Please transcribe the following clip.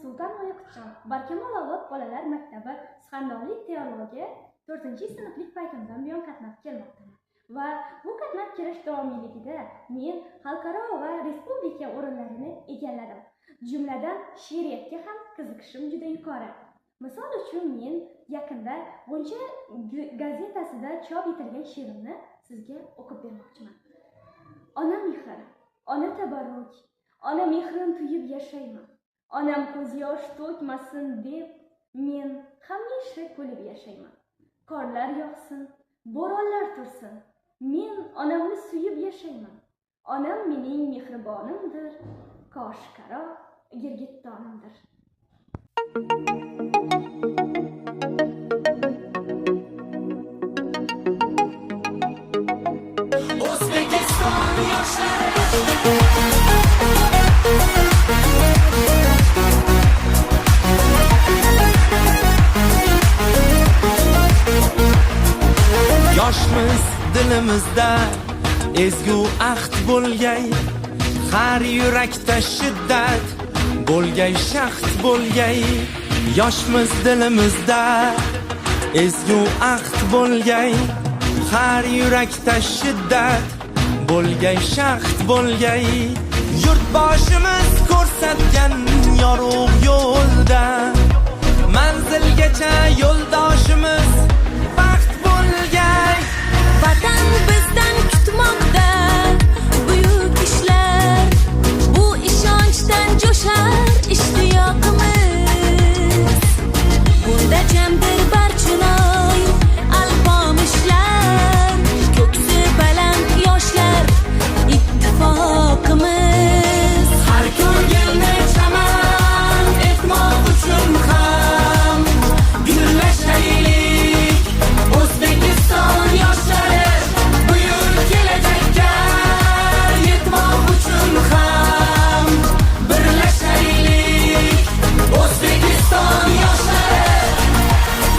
Sulton Oyaqutjon Barkamol avlod bolalar maktabi suxandonlik teologiya 4-sinflik paytimdan buyon qatnab kelmoqdaman. Va bu qatnab kelish davomiyligida men xalqaro va respublika o'rinlarini egalladim. Jumladan she'riyatga ham qiziqishim juda yuqori. Misol uchun men yaqinda G'uncha gazetasida chop etilgan she'rimni sizga o'qib bermoqchiman. Ona mehr, ona tabarruk, ona mehrin tuyib yashayman. Onam ko'z yosh to'kmasin deb men hamisha kulib yashayman. Qorlar yog'sin, bo'ronlar tursin, men onamni suyib yashayman. Onam mening mehribonimdir, koshqaro girgittonimdir. O'zbekiston yoshlari yoshmiz dilimizda ezgu ahd bo'lgay, har yurakda shiddat bo'lgay, shaxt bo'lgay. Yoshmiz dilimizda ezgu ahd bo'lgay, har yurakda shiddat bo'lgay, shaxt bo'lgay. Yurtboshimiz ko'rsatgan yorug' yo'lda manzilgacha yo'ldoshimiz baxt bo'lgay. Vatan biz